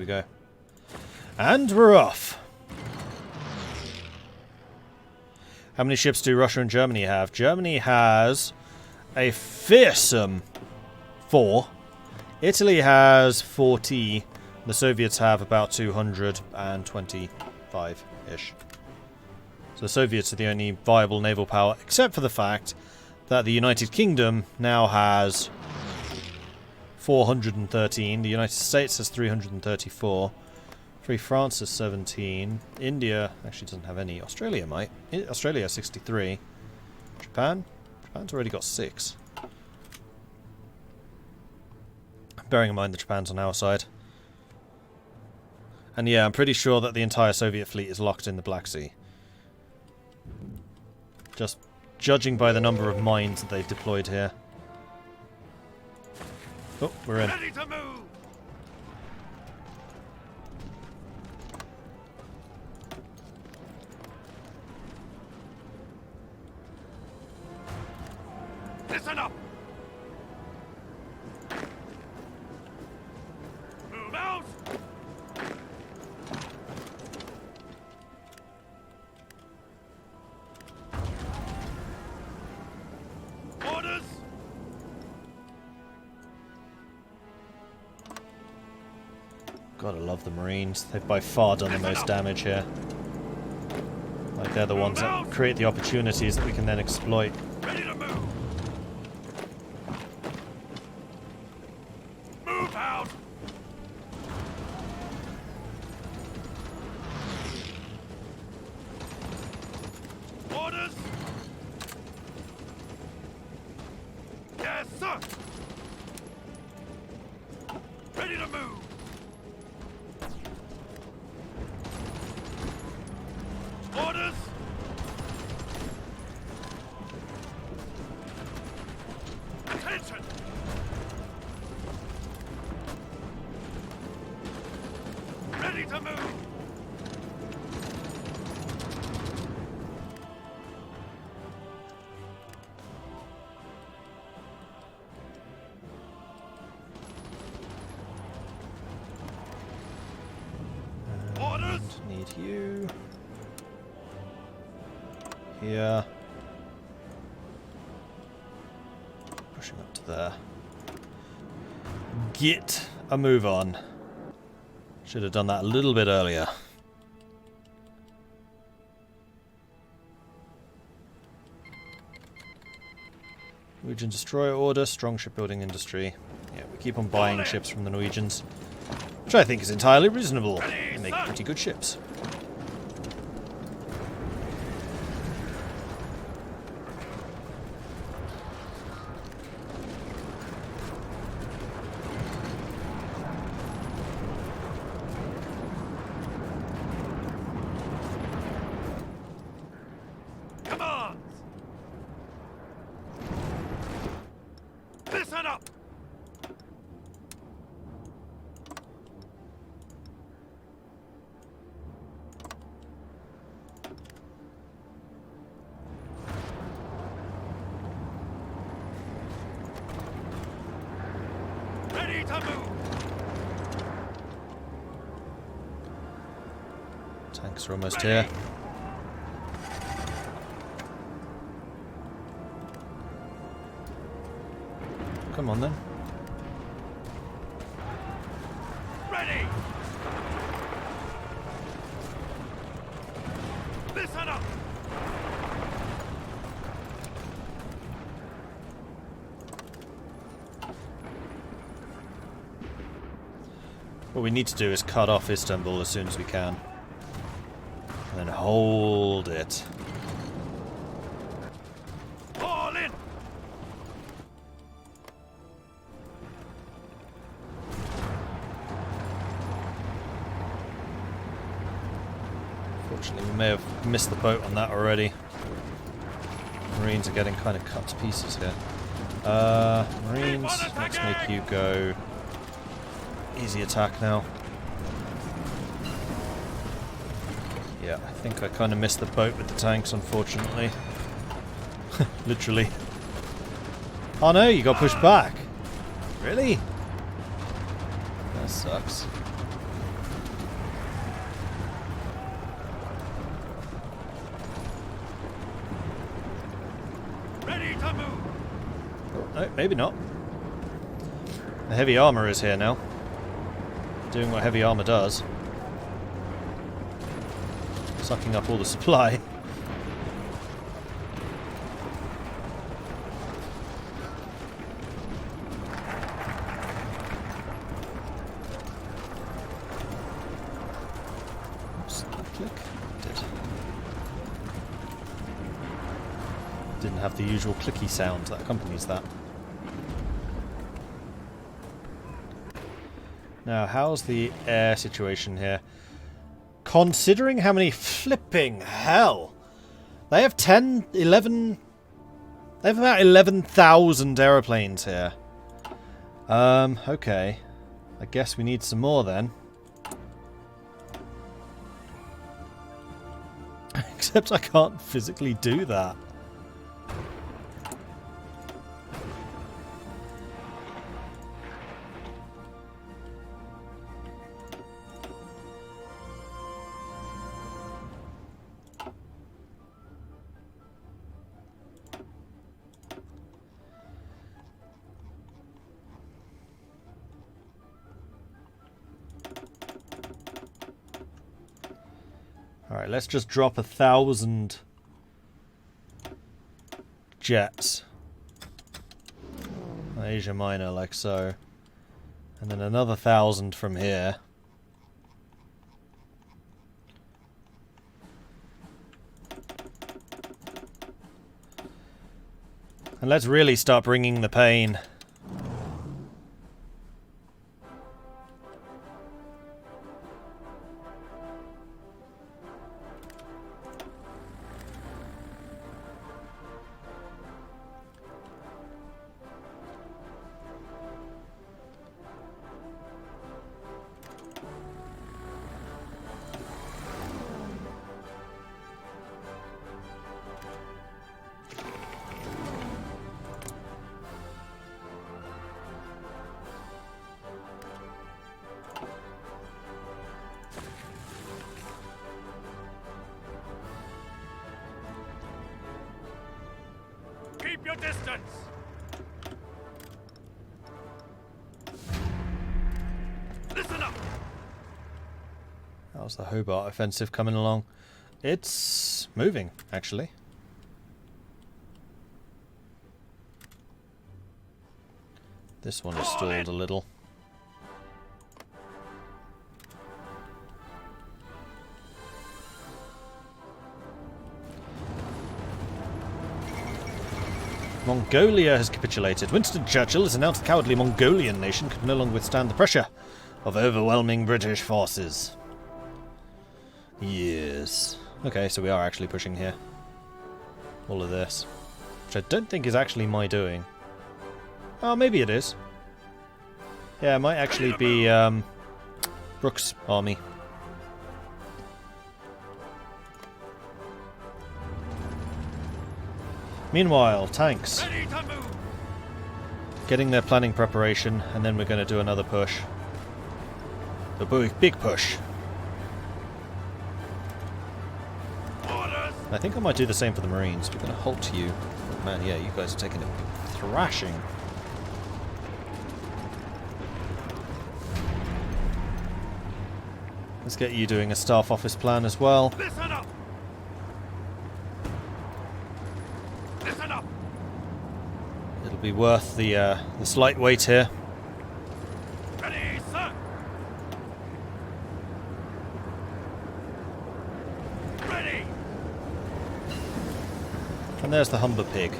we go. And we're off. How many ships do Russia and Germany have? Germany has a fearsome 4. Italy has 40. The Soviets have about 225-ish. So the Soviets are the only viable naval power, except for the fact that the United Kingdom now has 413. The United States has 334. Free France has 17. India actually doesn't have any. Australia might. Australia has 63. Japan? Japan's already got 6. Bearing in mind that Japan's on our side. And yeah, I'm pretty sure that the entire Soviet fleet is locked in the Black Sea. Just judging by the number of mines that they've deployed here. Oh, we're in. Ready to move. Listen up. Move out. Orders. Gotta love the Marines. They've by far done the most damage here. Like they're the ones that create the opportunities that we can then exploit. Ready to move. Move out. Orders. Yes, sir. Ready to move. Orders. Attention. Ready to move. Orders. Need you. Here. Pushing up to there. Get a move on. Should have done that a little bit earlier. Norwegian destroyer order, strong shipbuilding industry. Yeah, we keep on buying ships from the Norwegians, which I think is entirely reasonable. They make pretty good ships. Commands. Listen up. Ready to move. Tanks are almost here. Come on then. Ready. Listen up. What we need to do is cut off Istanbul as soon as we can. And then hold it. All in. Fortunately, we may have missed the boat on that already. Marines are getting kind of cut to pieces here. Marines, let's make you go easy attack now. Yeah, I think I kind of missed the boat with the tanks, unfortunately. Literally. Oh no, you got pushed back. Really? That sucks. Ready to move. No, maybe not. The heavy armor is here now. Doing what heavy armor does. Sucking up all the supply. Oops, click. Didn't have the usual clicky sound that accompanies that. Now, how's the air situation here? Considering how many flipping hell! They have 10, 11... They have about 11,000 aeroplanes here. Okay. I guess we need some more then. Except I can't physically do that. Alright, let's just drop 1,000 jets. Asia Minor, like so. And then another 1,000 from here. And let's really start bringing the pain. Keep your distance. Listen up. How's the Hobart offensive coming along? It's moving, actually. This one is stalled a little. Mongolia has capitulated. Winston Churchill has announced the cowardly Mongolian nation could no longer withstand the pressure of overwhelming British forces. Yes. Okay, so we are actually pushing here. All of this. Which I don't think is actually my doing. Oh, maybe it is. Yeah, it might actually be Brooks' army. Meanwhile, tanks. Ready to move. Getting their planning preparation, and then we're going to do another push. The big push. Orders. I think I might do the same for the Marines. We're going to halt you. Oh, man, yeah, you guys are taking a thrashing. Let's get you doing a staff office plan as well. Listen up. Listen up. It'll be worth the slight wait here. Ready, sir. Ready. And there's the Humber Pig.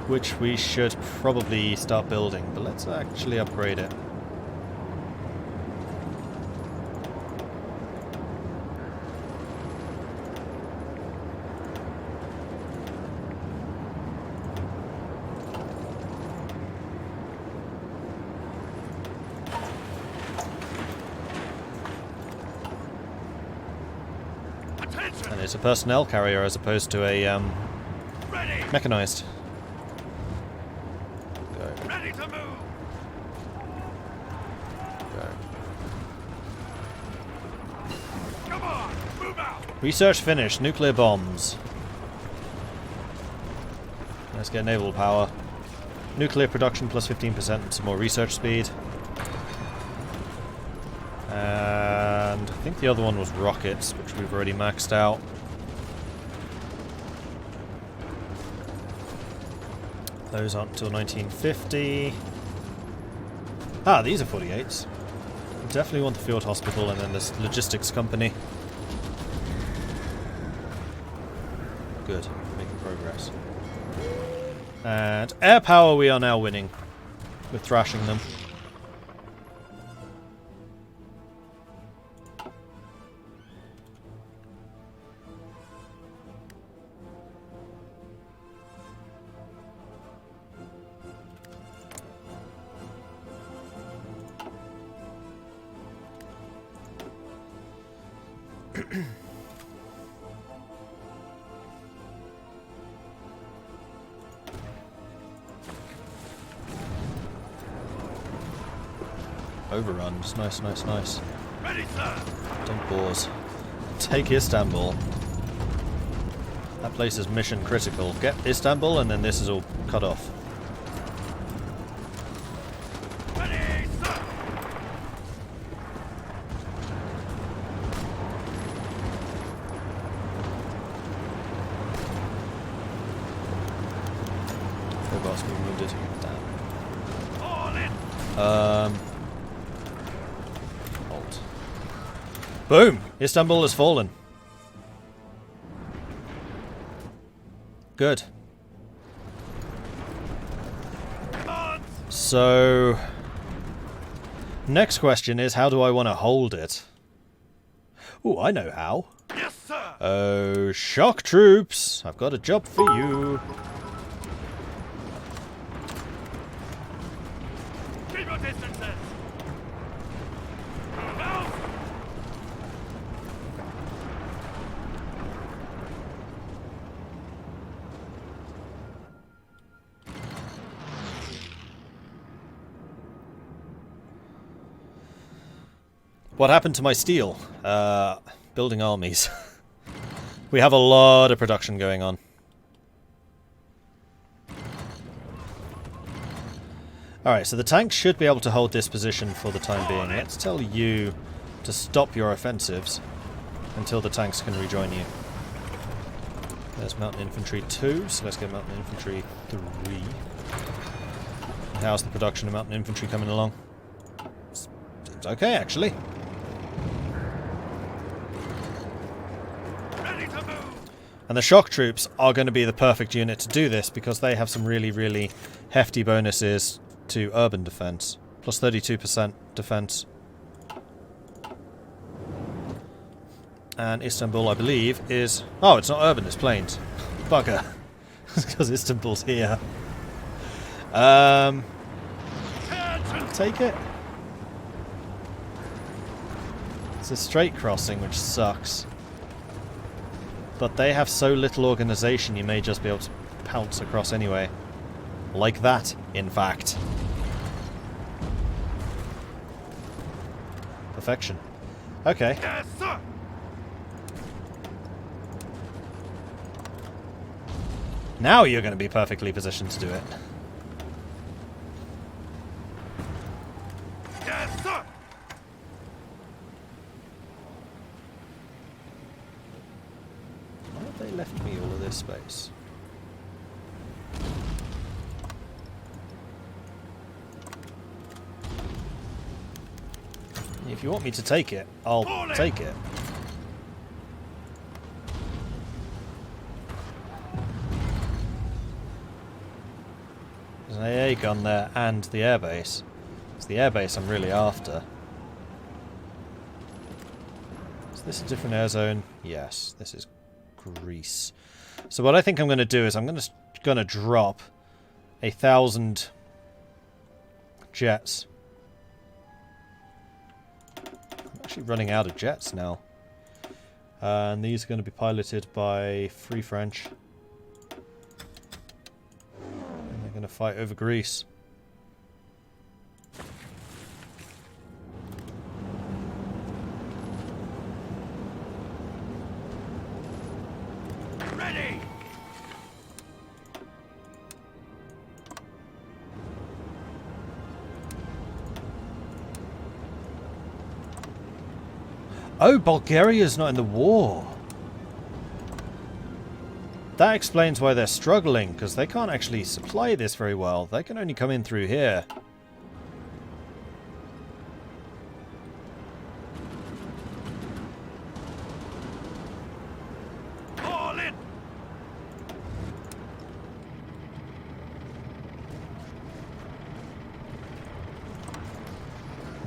Which we should probably start building, but let's actually upgrade it. Attention. And it's a personnel carrier as opposed to a Ready. mechanized. Go, Ready to move. go. Come on. Move out. Research finished. Nuclear bombs. Let's get naval power. Nuclear production plus 15% and some more research speed. And I think the other one was rockets, which we've already maxed out. Those aren't until 1950. Ah, these are 48s. Definitely want the field hospital and then this logistics company. Good, making progress. And air power we are now winning. We're thrashing them. Overruns. Nice, nice, nice. Ready, sir. Don't pause. Take Istanbul. That place is mission critical. Get Istanbul and then this is all cut off. Ready, sir. Robots being wounded. Damn. All in. Halt. Boom! Istanbul has fallen. Good. So, next question is, how do I want to hold it? Ooh, I know how. Yes, sir. Oh, shock troops! I've got a job for you. Keep your distances. Move out. What happened to my steel? Building armies. We have a lot of production going on. Alright, so the tanks should be able to hold this position for the time being. Let's tell you to stop your offensives until the tanks can rejoin you. There's Mountain Infantry 2, so let's get Mountain Infantry 3. How's the production of Mountain Infantry coming along? Seems okay, actually. Ready to move. And the shock troops are going to be the perfect unit to do this because they have some really, really hefty bonuses to urban defense. Plus 32% defense. And Istanbul, I believe, is... Oh, it's not urban, it's plains. Bugger. Because Istanbul's here. Take it. It's a straight crossing, which sucks. But they have so little organization, you may just be able to pounce across anyway. Like that, in fact. Perfection. Okay. Yes, sir. Now you're going to be perfectly positioned to do it. Yes, sir. Why have they left me all of this space? If you want me to take it, I'll take it. There's an AA gun there and the airbase. It's the airbase I'm really after. Is this a different air zone? Yes, this is Greece. So what I think I'm going to do is I'm going to drop 1,000 jets. I'm actually running out of jets now. And these are going to be piloted by Free French. And they're going to fight over Greece. Oh, Bulgaria's not in the war. That explains why they're struggling, because they can't actually supply this very well. They can only come in through here. All in!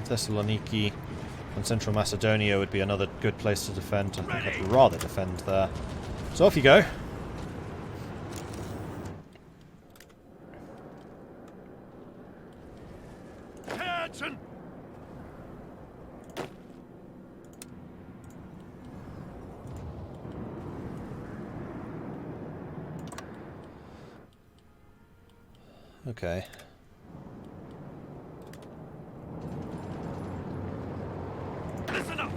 Thessaloniki and Central Macedonia would be another good place to defend. I think I'd rather defend there. So off you go. Attention! Okay. Listen up!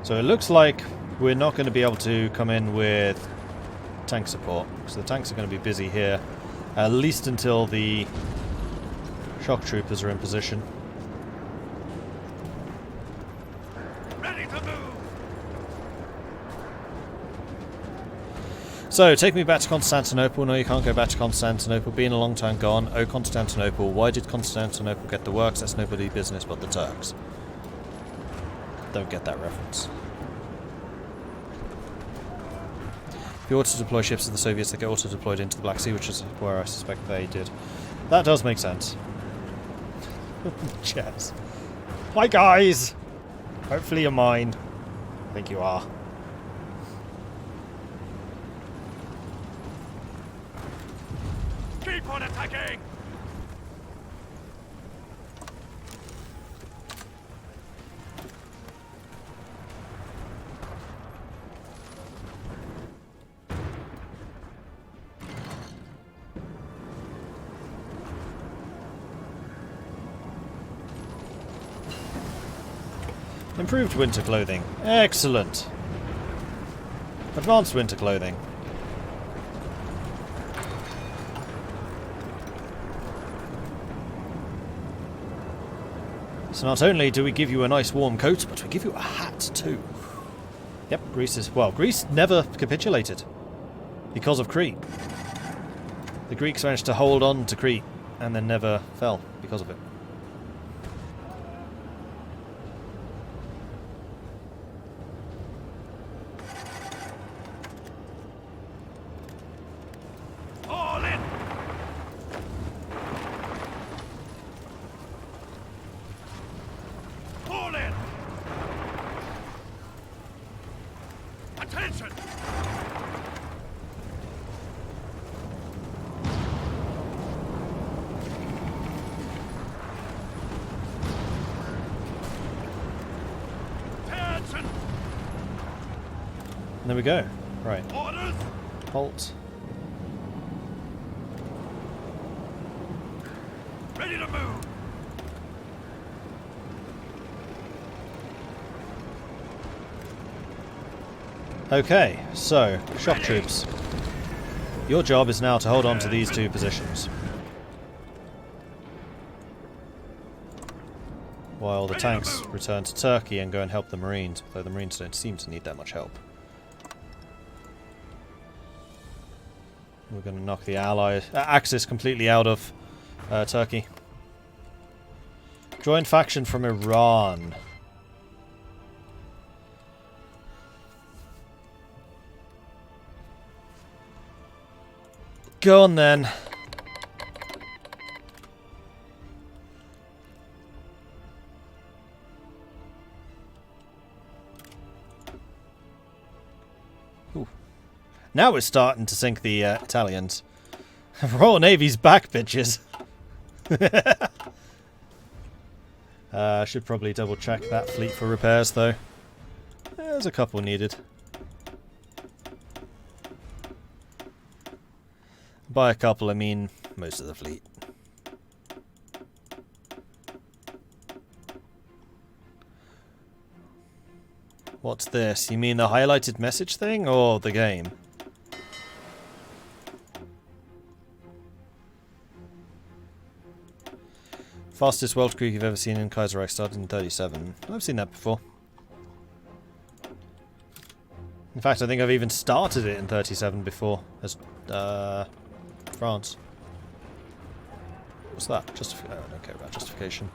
So it looks like we're not going to be able to come in with tank support. So the tanks are going to be busy here. At least until the shock troopers are in position. Ready to move! So, take me back to Constantinople. No, you can't go back to Constantinople. Been a long time gone. Oh, Constantinople. Why did Constantinople get the works? That's nobody's business but the Turks. Don't get that reference. If you auto-deploy ships of the Soviets, they get auto-deployed into the Black Sea, which is where I suspect they did. That does make sense. Cheers. Hi, guys! Hopefully you're mine. I think you are. Keep on attacking! Improved winter clothing. Excellent. Advanced winter clothing. So not only do we give you a nice warm coat, but we give you a hat too. Yep, Greece is... well, Greece never capitulated because of Crete. The Greeks managed to hold on to Crete and then never fell because of it. All in! All in! Attention! Attention! And there we go. Right. Orders! Halt. Ready to move! Okay, so, shock troops. Your job is now to hold on to these two positions. While the tanks return to Turkey and go and help the Marines, though the Marines don't seem to need that much help. We're going to knock the Allies Axis completely out of Turkey. Join faction from Iran. Go on then. Ooh. Now we're starting to sink the Italians. Royal Navy's back, bitches. I should probably double check that fleet for repairs, though. There's a couple needed. By a couple, I mean most of the fleet. What's this? You mean the highlighted message thing, or the game? Fastest Weltkrieg you've ever seen in Kaiserreich started in 37. I've seen that before. In fact, I think I've even started it in 37 before, as France. What's that? I don't care about justification.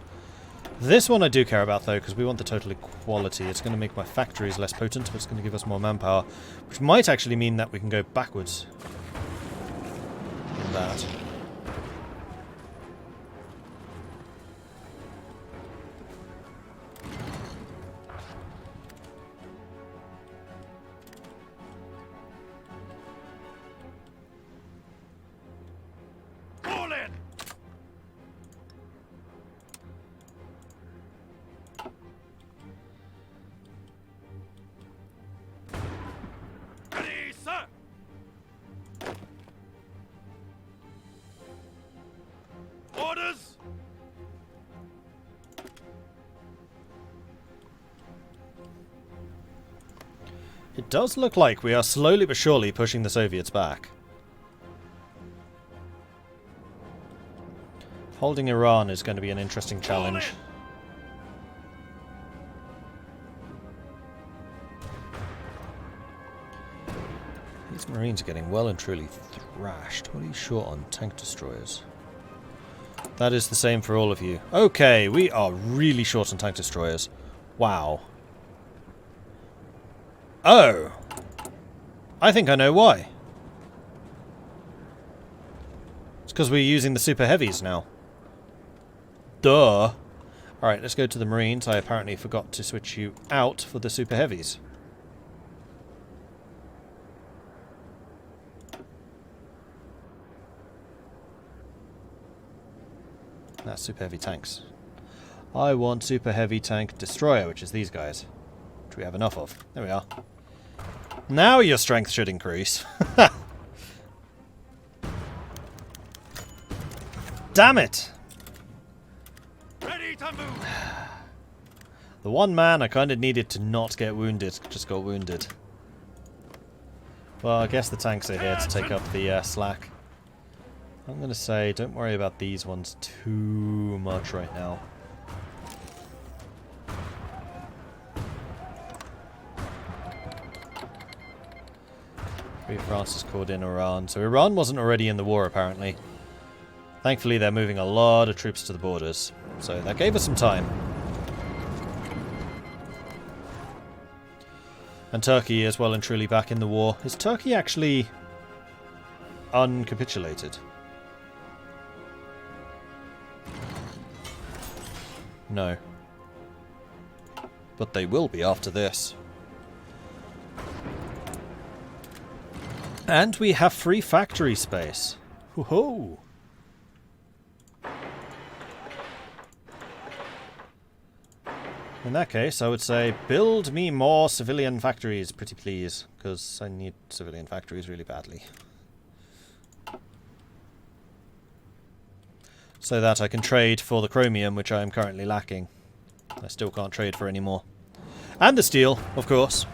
This one I do care about, though, because we want the total equality. It's going to make my factories less potent, but it's going to give us more manpower, which might actually mean that we can go backwards in that. All in! Ready, sir! Orders! It does look like we are slowly but surely pushing the Soviets back. Holding Iran is going to be an interesting challenge. These Marines are getting well and truly thrashed. What are you short on? Tank destroyers. That is the same for all of you. Okay, we are really short on tank destroyers. Wow. Oh! I think I know why. It's because we're using the super heavies now. Duh. Alright, let's go to the Marines. I apparently forgot to switch you out for the super heavies. That's super heavy tanks. I want super heavy tank destroyer, which is these guys. Which we have enough of. There we are. Now your strength should increase. Damn it! Ready to move! The one man I kind of needed to not get wounded just got wounded. Well, I guess the tanks are here to take up the slack. I'm going to say, don't worry about these ones too much right now. France has called in Iran. So Iran wasn't already in the war, apparently. Thankfully, they're moving a lot of troops to the borders. So that gave us some time. And Turkey is well and truly back in the war. Is Turkey actually uncapitulated? No. But they will be after this. And we have free factory space. Woohoo! In that case, I would say, build me more civilian factories, pretty please. Because I need civilian factories really badly. So that I can trade for the chromium, which I am currently lacking. I still can't trade for any more. And the steel, of course.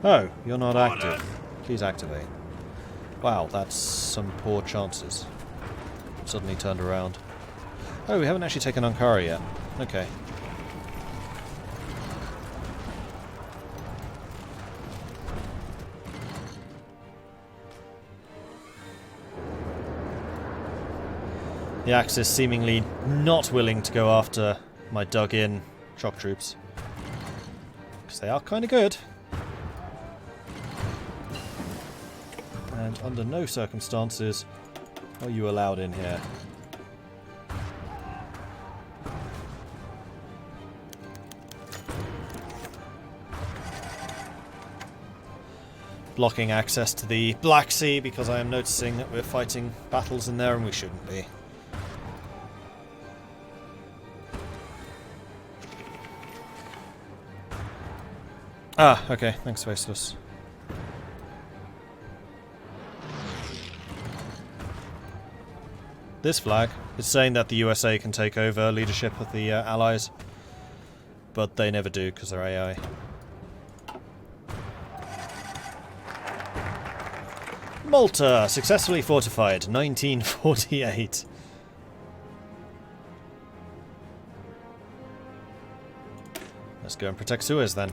Oh, you're not active. Please activate. Wow, that's some poor chances. Suddenly turned around. Oh, we haven't actually taken Ankara yet. Okay. The Axis seemingly not willing to go after my dug-in shock troops. Because they are kind of good. And under no circumstances are you allowed in here. Blocking access to the Black Sea because I am noticing that we're fighting battles in there and we shouldn't be. Ah, okay. Thanks, Faceless. This flag is saying that the USA can take over leadership of the Allies, but they never do because they're AI. Malta, successfully fortified, 1948. Let's go and protect Suez then.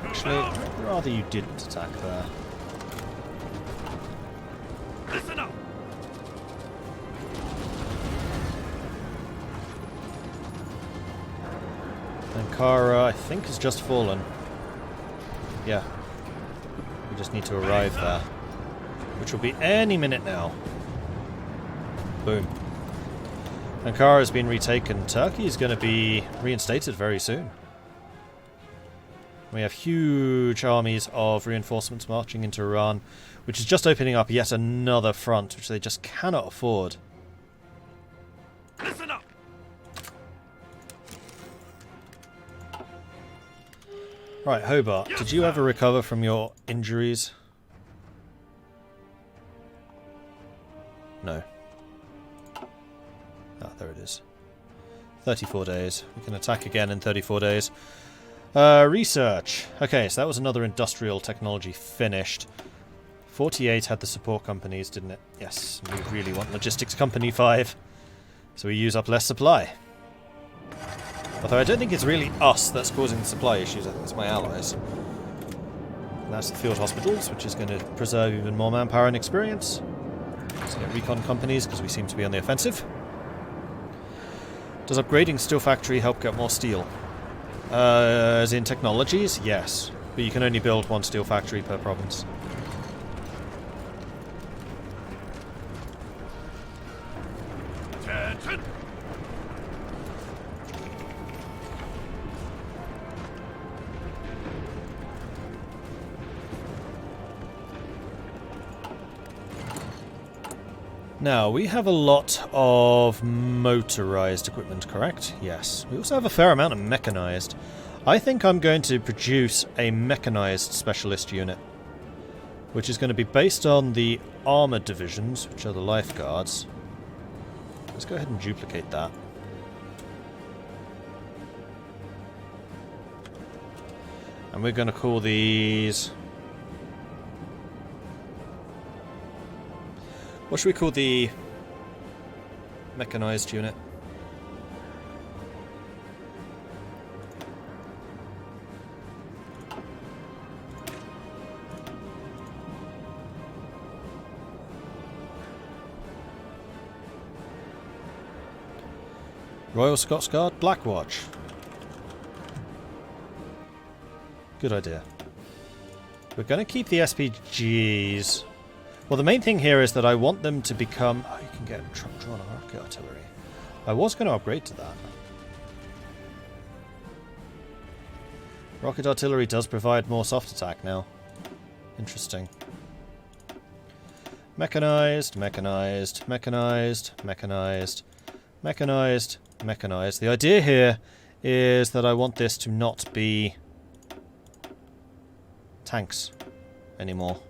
Actually, I'd rather you didn't attack there. Listen up. Ankara, I think, has just fallen. Yeah. We just need to arrive there. Which will be any minute now. Boom. Ankara has been retaken. Turkey is going to be reinstated very soon. We have huge armies of reinforcements marching into Iran, which is just opening up yet another front, which they just cannot afford. Listen up. Right, Hobart, Yes, did you sir. ever recover from your injuries? No. Ah, there it is. 34 days. We can attack again in 34 days. Research. Okay, so that was another industrial technology finished. 48 had the support companies, didn't it? Yes, we really want Logistics Company 5. So we use up less supply. Although I don't think it's really us that's causing the supply issues, I think it's my allies. And that's the field hospitals, which is going to preserve even more manpower and experience. Let's get recon companies, because we seem to be on the offensive. Does upgrading Steel Factory help get more steel? As in technologies? Yes. But you can only build one steel factory per province. Attention. Now, we have a lot of motorized equipment, correct? Yes. We also have a fair amount of mechanized. I think I'm going to produce a mechanized specialist unit, which is going to be based on the armored divisions, which are the lifeguards. Let's go ahead and duplicate that. And we're going to call these... What should we call the mechanized unit? Royal Scots Guard Black Watch. Good idea. We're going to keep the SPGs. Well, the main thing here is that I want them to become... Oh, you can get truck-drawn rocket artillery. I was going to upgrade to that. Rocket artillery does provide more soft attack now. Interesting. Mechanized, mechanized, mechanized, mechanized, mechanized, mechanized. The idea here is that I want this to not be tanks anymore.